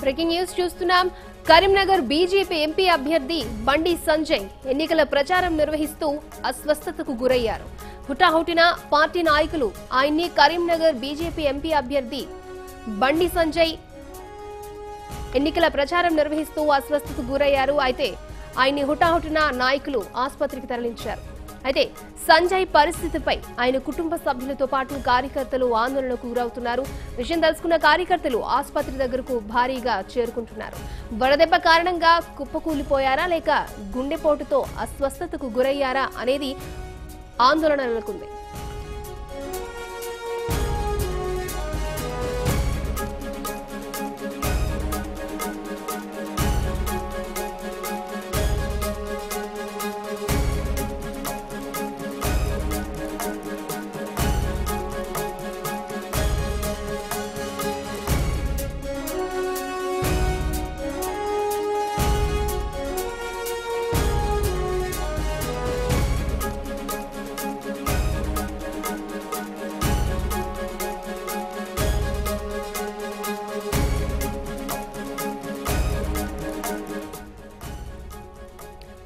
Breaking news చూస్తున్నాం. Karimnagar BJP MP అభ్యర్థి బండి సంజయ్ ఎన్నికల ప్రచారం నిర్వహిస్తూ అస్వస్థతకు గురయ్యారు. హుటాహుటిన పార్టీ నాయకులు ఆయన్ని కరీంనగర్ బీజేపీ ఎంపీ అభ్యర్థి బండి సంజయ్ ఎన్నికల ప్రచారం నిర్వహిస్తూ అస్వస్థతకు గురయ్యారు. అయితే ఆయన్ని హుటాహుటిన నాయకులు ఆసుపత్రికి తరలించారు. అయితే సంజయ్ పరిస్థితిపై ఆయన కుటుంబ సభ్యులతో పాటు కార్యకర్తలు ఆందోళనకు గురవుతున్నారు. విషయం తెలుసుకున్న కార్యకర్తలు ఆసుపత్రి దగ్గరకు భారీగా చేరుకుంటున్నారు. వడదెబ్బ కారణంగా కుప్పకూలిపోయారా లేక గుండెపోటుతో అస్వస్థతకు గురయ్యారా అనేది ఆందోళన నెలకొంది.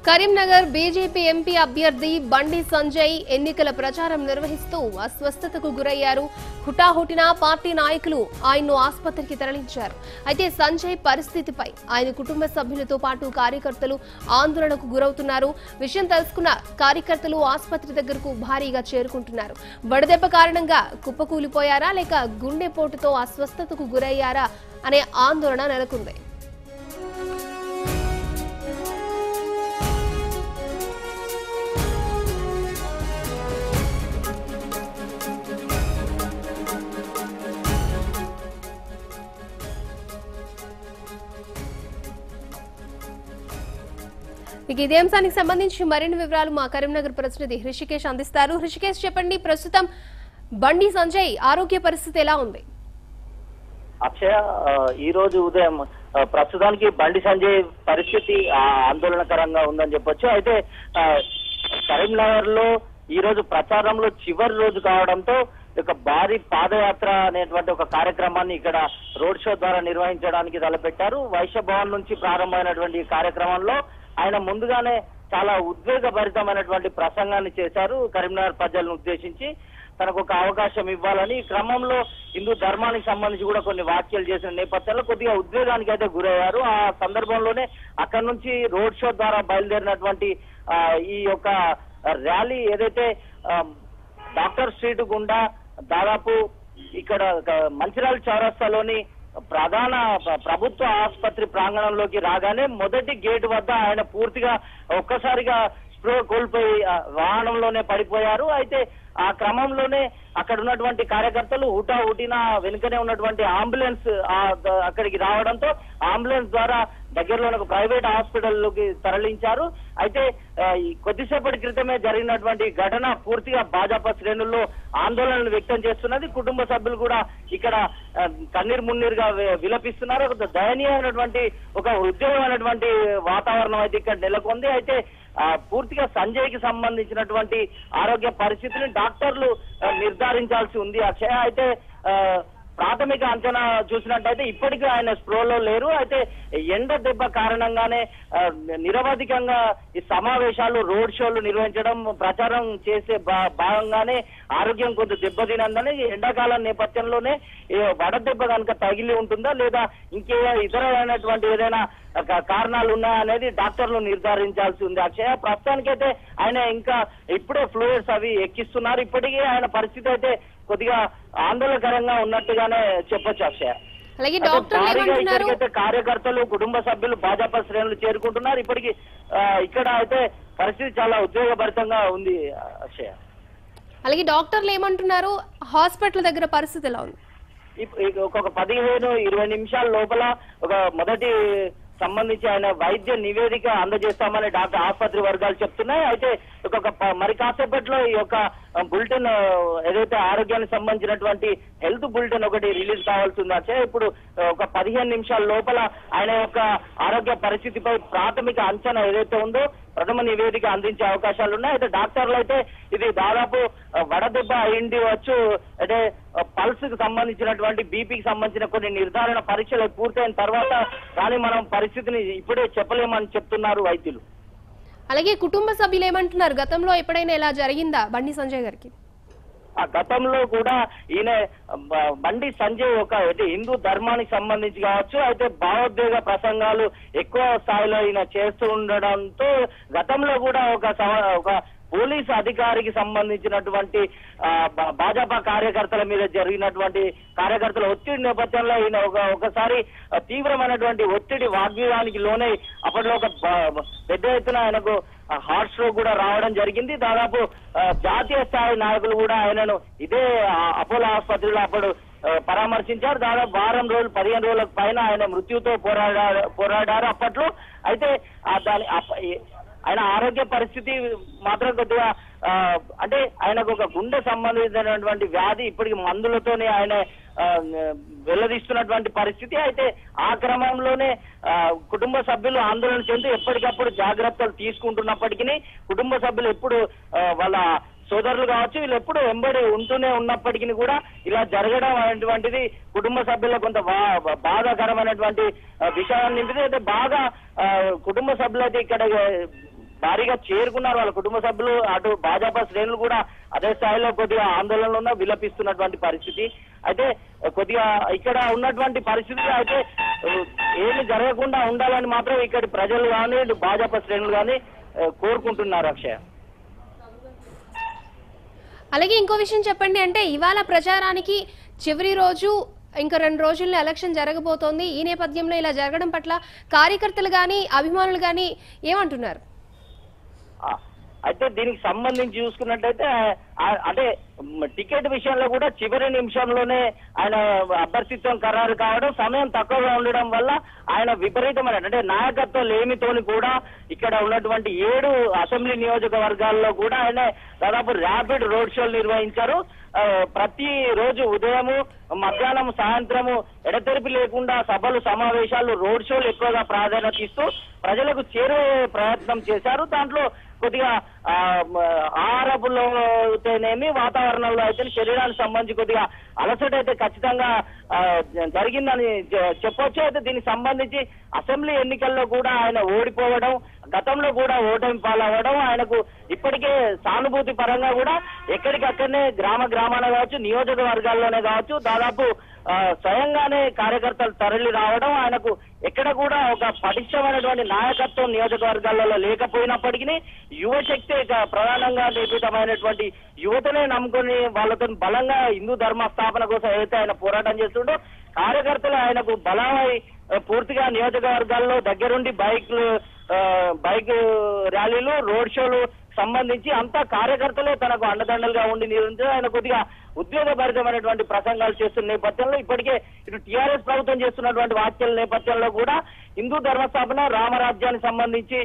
కరీంనగర్ బీజేపీ ఎంపీ అభ్యర్థి బండి సంజయ్ ఎన్నికల ప్రచారం నిర్వహిస్తూ అస్వస్థతకు గురయ్యారు. హుటాహుటిన పార్టీ నాయకులు ఆయన్ను ఆసుపత్రికి తరలించారు. అయితే సంజయ్ పరిస్థితిపై ఆయన కుటుంబ సభ్యులతో పాటు కార్యకర్తలు ఆందోళనకు గురవుతున్నారు. విషయం తెలుసుకున్న కార్యకర్తలు ఆసుపత్రి దగ్గరకు భారీగా చేరుకుంటున్నారు. వడదెబ్బ కారణంగా కుప్పకూలిపోయారా లేక గుండెపోటుతో అస్వస్థతకు గురయ్యారా అనే ఆందోళన నెలకొంది. ఇదే అంశానికి సంబంధించి మరిన్ని వివరాలు మా కరీంనగర్ ప్రతినిధి హృషికేష్ అందిస్తారు. హృషికేష్, చెప్పండి, ప్రస్తుతం బండి సంజయ్ ఆరోగ్య పరిస్థితి ఎలా ఉంది? అక్షయ, ఈ రోజు ఉదయం ప్రస్తుతానికి బండి సంజయ్ పరిస్థితి ఆందోళనకరంగా ఉందని చెప్పొచ్చు. అయితే కరీంనగర్ లో ఈ రోజు ప్రచారంలో చివరి రోజు కావడంతో ఒక భారీ పాదయాత్ర అనేటువంటి ఒక కార్యక్రమాన్ని ఇక్కడ రోడ్ షో ద్వారా నిర్వహించడానికి తలపెట్టారు. వైశ్య భవన్ నుంచి ప్రారంభమైనటువంటి ఈ కార్యక్రమంలో ఆయన ముందుగానే చాలా ఉద్వేగభరితమైనటువంటి ప్రసంగాన్ని చేశారు. కరీంనగర్ ప్రజలను ఉద్దేశించి తనకు ఒక అవకాశం ఇవ్వాలని, ఈ క్రమంలో హిందూ ధర్మానికి సంబంధించి కూడా కొన్ని వ్యాఖ్యలు చేసిన నేపథ్యంలో కొద్దిగా ఉద్వేగానికి అయితే గురయ్యారు. ఆ సందర్భంలోనే అక్కడి నుంచి రోడ్ షో ద్వారా బయలుదేరినటువంటి ఈ యొక్క ర్యాలీ ఏదైతే డాక్టర్ స్ట్రీట్ గుండా దాదాపు ఇక్కడ మంచిర్యాల చౌరస్తాలోని ప్రధాన ప్రభుత్వ ఆసుపత్రి ప్రాంగణంలోకి రాగానే మొదటి గేట్ వద్ద ఆయన పూర్తిగా ఒక్కసారిగా స్పృహ కోల్పోయి వాహనంలోనే పడిపోయారు. అయితే ఆ క్రమంలోనే అక్కడ ఉన్నటువంటి కార్యకర్తలు హుటాహుటిన వెనుకనే ఉన్నటువంటి అంబులెన్స్ అక్కడికి రావడంతో అంబులెన్స్ ద్వారా దగ్గరలోని ఒక ప్రైవేట్ హాస్పిటల్లోకి తరలించారు. అయితే కొద్దిసేపటి క్రితమే జరిగినటువంటి ఘటన పూర్తిగా భాజపా శ్రేణుల్లో ఆందోళనలు వ్యక్తం చేస్తున్నది. కుటుంబ సభ్యులు కూడా ఇక్కడ కన్నీరు మున్నీరుగా విలపిస్తున్నారు. ఒక దయనీయమైనటువంటి ఒక ఉద్యోగమైనటువంటి వాతావరణం అయితే ఇక్కడ నెలకొంది. అయితే పూర్తిగా సంజయ్ కి సంబంధించినటువంటి ఆరోగ్య పరిస్థితిని డాక్టర్లు నిర్ధారించాల్సి ఉంది అక్షయ. అయితే ప్రాథమిక అంచనా చూసినట్టయితే ఇప్పటికీ ఆయన స్ప్రోలో లేరు. అయితే ఎండ దెబ్బ కారణంగానే నిరవధికంగా ఈ సమావేశాలు, రోడ్ షోలు నిర్వహించడం, ప్రచారం చేసే భాగంగానే ఆరోగ్యం కొంత దెబ్బతినందని, ఎండాకాలం నేపథ్యంలోనే వడదెబ్బ కనుక తగిలి ఉంటుందా లేదా ఇంకే ఇతరమైనటువంటి ఏదైనా కారణాలు ఉన్నాయా అనేది డాక్టర్లు నిర్ధారించాల్సి ఉంది అక్షయ. ప్రస్తుతానికైతే ఆయన ఇంకా ఇప్పుడే ఫ్లూయిడ్స్ అవి ఎక్కిస్తున్నారు. ఇప్పటికీ ఆయన పరిస్థితి అయితే కొద్దిగా ఆందోళనకరంగా ఉన్నట్టుగానే చెప్పొచ్చు అక్షయ. కార్యకర్తలు, కుటుంబ సభ్యులు, భాజపా శ్రేణులు చేరుకుంటున్నారు. ఇప్పటికీ ఇక్కడ అయితే పరిస్థితి చాలా ఉద్వేగభరితంగా ఉంది అక్షయ. అలాగే డాక్టర్లు ఏమంటున్నారు? హాస్పిటల్ దగ్గర పరిస్థితి ఎలా ఉంది? ఒక 15-20 నిమిషాల లోపల ఒక మొదటి సంబంధించి ఆయన వైద్య నివేదిక అందజేస్తామని డాక్టర్ ఆసుపత్రి వర్గాలు చెప్తున్నాయి. అయితే మరి కాసేపట్లో ఈ యొక్క బులెటిన్ ఏదైతే ఆరోగ్యానికి సంబంధించినటువంటి హెల్త్ బులెటిన్ ఒకటి రిలీజ్ కావాల్సి ఉంది అంటే ఇప్పుడు ఒక 15 నిమిషాల లోపల ఆయన యొక్క ఆరోగ్య పరిస్థితిపై ప్రాథమిక అంచనా ఏదైతే ఉందో ప్రథమ నివేదిక అందించే అవకాశాలు ఉన్నాయి. అయితే డాక్టర్లు అయితే ఇది దాదాపు వడదెబ్బ అయింది వచ్చు, అంటే పల్స్ కి సంబంధించినటువంటి బీపీకి సంబంధించిన కొన్ని నిర్ధారణ పరీక్షలు పూర్తయిన తర్వాత కానీ మనం పరిస్థితిని ఇప్పుడే చెప్పలేమని చెప్తున్నారు వైద్యులు. అలాగే కుటుంబ సభ్యులు ఏమంటున్నారు? గతంలో ఎప్పుడైనా ఇలా జరిగిందా బండి సంజయ్ గారికి? ఆ గతంలో కూడా ఈయన బండి సంజయ్ ఒక హిందూ ధర్మానికి సంబంధించి కావచ్చు, అయితే భావోద్వేగ ప్రసంగాలు ఎక్కువ స్థాయిలో ఈయన చేస్తూ ఉండడంతో గతంలో కూడా ఒక పోలీసు అధికారికి సంబంధించినటువంటి భాజపా కార్యకర్తల మీద జరిగినటువంటి కార్యకర్తల ఒత్తిడి నేపథ్యంలో ఈయన ఒకసారి తీవ్రమైనటువంటి ఒత్తిడి వాగ్వివాదానికి లోనై అప్పట్లో ఒక పెద్ద ఎత్తున ఆయనకు హార్ట్ స్ట్రోక్ కూడా రావడం జరిగింది. దాదాపు జాతీయ స్థాయి నాయకులు కూడా ఆయనను ఇదే అపోలో ఆసుపత్రిలో అప్పుడు పరామర్శించారు. దాదాపు 15 రోజులకు పైన ఆయన మృత్యుతో పోరాడారు అప్పట్లో. అయితే ఆయన ఆరోగ్య పరిస్థితి మాత్రం కొద్దిగా అంటే ఆయనకు ఒక గుండె సంబంధించినటువంటి వ్యాధి, ఇప్పటికి మందులతోనే ఆయన వెల్లదీస్తున్నటువంటి పరిస్థితి. అయితే ఆ క్రమంలోనే కుటుంబ సభ్యులు ఆందోళన చెంది ఎప్పటికప్పుడు జాగ్రత్తలు తీసుకుంటున్నప్పటికీ కుటుంబ సభ్యులు ఎప్పుడు వాళ్ళ సోదరులు కావచ్చు వీళ్ళు ఎప్పుడు వెంబడి ఉంటూనే ఉన్నప్పటికీ కూడా ఇలా జరగడం అనేటువంటిది కుటుంబ సభ్యులకు కొంత బాధాకరమైనటువంటి విషయాన్ని నింపితే. అయితే బాగా కుటుంబ సభ్యులు అయితే ఇక్కడ భారీగా చేరుకున్నారు. వాళ్ళ కుటుంబ సభ్యులు అటు భాజపా శ్రేణులు కూడా అదే స్థాయిలో కొద్దిగా ఆందోళనలో విలపిస్తున్నటువంటి పరిస్థితి. అయితే కొద్దిగా ఇక్కడ ఉన్నటువంటి పరిస్థితి అయితే ఏమి జరగకుండా ఉండాలని మాత్రం ఇక్కడి ప్రజలు కానీ భాజపా శ్రేణులు కానీ కోరుకుంటున్నారు. అక్షయ, అలాగే ఇంకో విషయం చెప్పండి, అంటే ఇవాళ ప్రచారానికి చివరి రోజు, ఇంకా 2 రోజుల్లో ఎలక్షన్ జరగబోతోంది. ఈ నేపథ్యంలో ఇలా జరగడం పట్ల కార్యకర్తలు గాని అభిమానులు గాని ఏమంటున్నారు? అయితే దీనికి సంబంధించి చూసుకున్నట్టయితే అంటే టికెట్ విషయంలో కూడా చివరి నిమిషంలోనే ఆయన అభ్యర్థిత్వం ఖరారు కావడం, సమయం తక్కువగా ఉండడం వల్ల ఆయన విపరీతమైన అంటే నాయకత్వం లేమితోని కూడా ఇక్కడ ఉన్నటువంటి 7 అసెంబ్లీ నియోజకవర్గాల్లో కూడా ఆయన దాదాపు ర్యాపిడ్ రోడ్ షోలు నిర్వహించారు. ప్రతి రోజు ఉదయము మధ్యాహ్నం సాయంత్రము ఎడతెరిపి లేకుండా సభలు సమావేశాలు రోడ్ షోలు ఎక్కువగా ప్రాధాన్యత ఇస్తూ ప్రజలకు చేరే ప్రయత్నం చేశారు. దాంట్లో కొద్దిగా ఆహారపులో అయితేనేమి వాతావరణంలో అయితే శరీరానికి సంబంధించి కొద్దిగా అలసట అయితే ఖచ్చితంగా జరిగిందని చెప్పొచ్చు. అయితే దీనికి సంబంధించి అసెంబ్లీ ఎన్నికల్లో కూడా ఆయన ఓడిపోవడం, గతంలో కూడా ఓటమి పాలవ్వడం, ఆయనకు ఇప్పటికే సానుభూతి పరంగా కూడా ఎక్కడికక్కడనే గ్రామాన కావచ్చు నియోజకవర్గాల్లోనే కావచ్చు దాదాపు స్వయంగానే కార్యకర్తలు తరలి రావడం, ఆయనకు ఎక్కడ కూడా ఒక పటిష్టమైనటువంటి నాయకత్వం నియోజకవర్గాలలో లేకపోయినప్పటికీ యువశక్తి ప్రధానంగా నిర్మితమైనటువంటి యువతనే నమ్ముకొని వాళ్ళతో బలంగా హిందూ ధర్మ స్థాపన కోసం ఏదైతే ఆయన పోరాటం చేస్తుండో కార్యకర్తలు ఆయనకు బలమై పూర్తిగా నియోజకవర్గాల్లో దగ్గరుండి బైక్ ర్యాలీలు రోడ్ షోలు సంబంధించి అంతా కార్యకర్తలే తనకు అండదండలుగా ఉండి నిరంతరం ఆయన కొద్దిగా ఉద్వేగభరితమైనటువంటి ప్రసంగాలు చేస్తున్న నేపథ్యంలో ఇప్పటికే ఇటు టీఆర్ఎస్ ప్రభుత్వం చేస్తున్నటువంటి వ్యాఖ్యల నేపథ్యంలో కూడా హిందూ ధర్మస్థాపన రామరాజ్యానికి సంబంధించి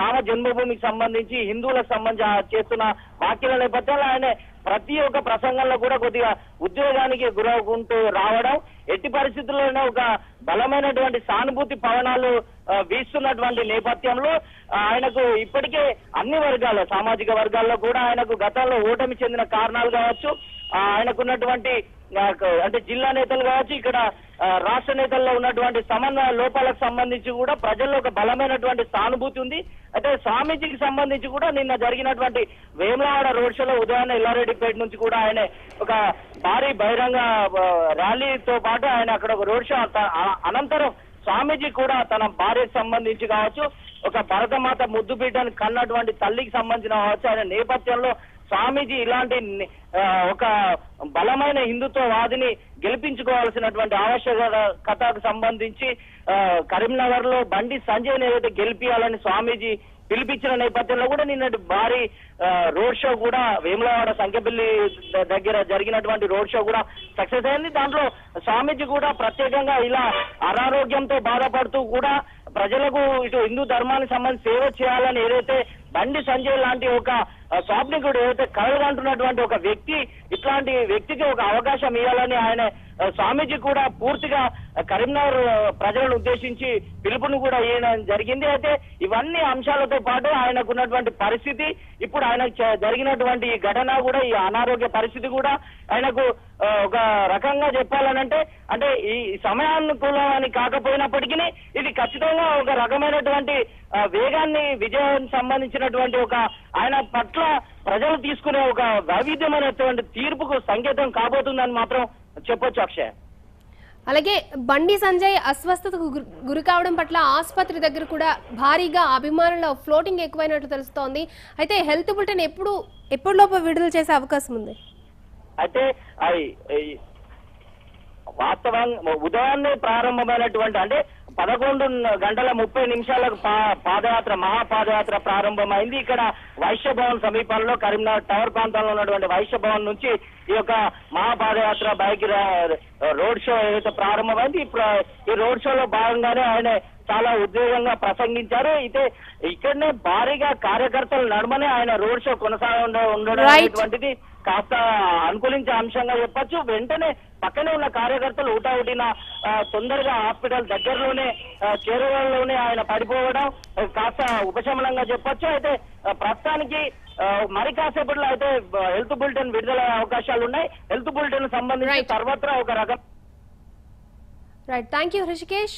రామ జన్మభూమికి సంబంధించి హిందువులకు సంబంధించి చేస్తున్న వ్యాఖ్యల నేపథ్యంలో ఆయన ప్రతి ఒక్క ప్రసంగంలో కూడా కొద్దిగా ఉద్వేగానికి గురవుకుంటూ రావడం, ఎట్టి పరిస్థితుల్లోనే ఒక బలమైనటువంటి సానుభూతి పవనాలు వీస్తున్నటువంటి నేపథ్యంలో ఆయనకు ఇప్పటికే అన్ని వర్గాల్లో సామాజిక వర్గాల్లో కూడా ఆయనకు గతంలో ఓటమి చెందిన కారణాలు కావచ్చు, ఆయనకున్నటువంటి అంటే జిల్లా నేతలు కావచ్చు, ఇక్కడ రాష్ట్ర నేతల్లో ఉన్నటువంటి సమన్వయ లోపాలకు సంబంధించి కూడా ప్రజల్లో ఒక బలమైనటువంటి సానుభూతి ఉంది. అయితే స్వామీజీకి సంబంధించి కూడా నిన్న జరిగినటువంటి వేములవాడ రోడ్ షోలో ఉదయాన్నే ఎల్లారెడ్డిపేట నుంచి కూడా ఆయన ఒక భారీ బహిరంగ ర్యాలీతో పాటు ఆయన అక్కడ ఒక రోడ్ షో అనంతరం స్వామీజీ కూడా తన భార్యకు సంబంధించి కావచ్చు, ఒక భరతమాత ముద్దు బిడ్డను కన్నటువంటి తల్లికి సంబంధించిన కావచ్చు, ఆయన నేపథ్యంలో స్వామీజీ ఇలాంటి ఒక బలమైన హిందుత్వవాదిని గెలిపించుకోవాల్సినటువంటి ఆవశ్యకతకు సంబంధించి కరీంనగర్ లో బండి సంజయ్ ఏదైతే గెలిపియాలని స్వామీజీ పిలిపించిన నేపథ్యంలో కూడా నిన్నటి భారీ రోడ్ షో కూడా వేములవాడ సంఖ్యపల్లి దగ్గర జరిగినటువంటి రోడ్ షో కూడా సక్సెస్ అయింది. దాంట్లో స్వామీజీ కూడా ప్రత్యేకంగా ఇలా అనారోగ్యంతో బాధపడుతూ కూడా ప్రజలకు ఇటు హిందూ ధర్మానికి సంబంధించి సేవ చేయాలని ఏదైతే బండి సంజయ్ లాంటి ఒక స్వాప్నికుడు ఏదైతే కలగంటున్నటువంటి ఒక వ్యక్తి, ఇట్లాంటి వ్యక్తికి ఒక అవకాశం ఇవ్వాలని ఆయన స్వామీజీ కూడా పూర్తిగా కరీంనగర్ ప్రజలను ఉద్దేశించి పిలుపును కూడా ఇవ్వడం జరిగింది. అయితే ఇవన్నీ అంశాలతో పాటు ఆయనకున్నటువంటి పరిస్థితి, ఇప్పుడు ఆయనకు జరిగినటువంటి ఈ ఘటన కూడా, ఈ అనారోగ్య పరిస్థితి కూడా ఆయనకు ఒక రకంగా చెప్పాలనంటే అంటే ఈ సమయానుకూలం అని కాకపోయినప్పటికీ ఇది ఖచ్చితంగా ఒక రకమైనటువంటి వేగాన్ని, విజయానికి సంబంధించినటువంటి ఒక ఆయన పట్ల ప్రజలు తీసుకునే ఒక వైవిధ్యమైనటువంటి తీర్పుకు సంకేతం కాబోతుందని మాత్రం చెప్పొచ్చు అక్షయ్. అలాగే బండి సంజయ్ అస్వస్థతకు గురి కావడం పట్ల ఆసుపత్రి దగ్గర కూడా భారీగా అభిమానుల ఫ్లోటింగ్ ఎక్కువైనట్లు తెలుస్తోంది. అయితే హెల్త్ బులెటిన్ ఎప్పటిలోపు విడుదల చేసే అవకాశం ఉంది? అయితే వాస్తవంగా ఉదయాన్నే ప్రారంభమైనటువంటి అంటే 11:30 పాదయాత్ర, మహాపాదయాత్ర ప్రారంభమైంది. ఇక్కడ వైశ్య భవన్ సమీపంలో కరీంనగర్ టవర్ ప్రాంతంలో ఉన్నటువంటి వైశ్య భవన్ నుంచి ఈ యొక్క మహాపాదయాత్ర బైక్ రోడ్ షో ఏదైతే ప్రారంభమైంది, ఈ రోడ్ షోలో భాగంగానే ఆయన చాలా ఉద్వేగంగా ప్రసంగించారు. అయితే ఇక్కడనే భారీగా కార్యకర్తల నడుమనే ఆయన రోడ్ షో ఉండడం అనేటువంటిది కాస్త అనుకూలించే అంశంగా చెప్పొచ్చు. వెంటనే పక్కనే ఉన్న కార్యకర్తలు ఊటావుటిన తొందరగా హాస్పిటల్ దగ్గరలోనే చేరువలోనే ఆయన పడిపోవడం కాస్త ఉపశమనంగా చెప్పొచ్చు. అయితే ప్రస్తుతానికి మరి కాసేపట్లో అయితే హెల్త్ బులెటిన్ విడుదల అవకాశాలు ఉన్నాయి. హెల్త్ బులెటిన్ సంబంధించి సర్వత్రా ఒక రకం. Right, thank you Hrishikesh.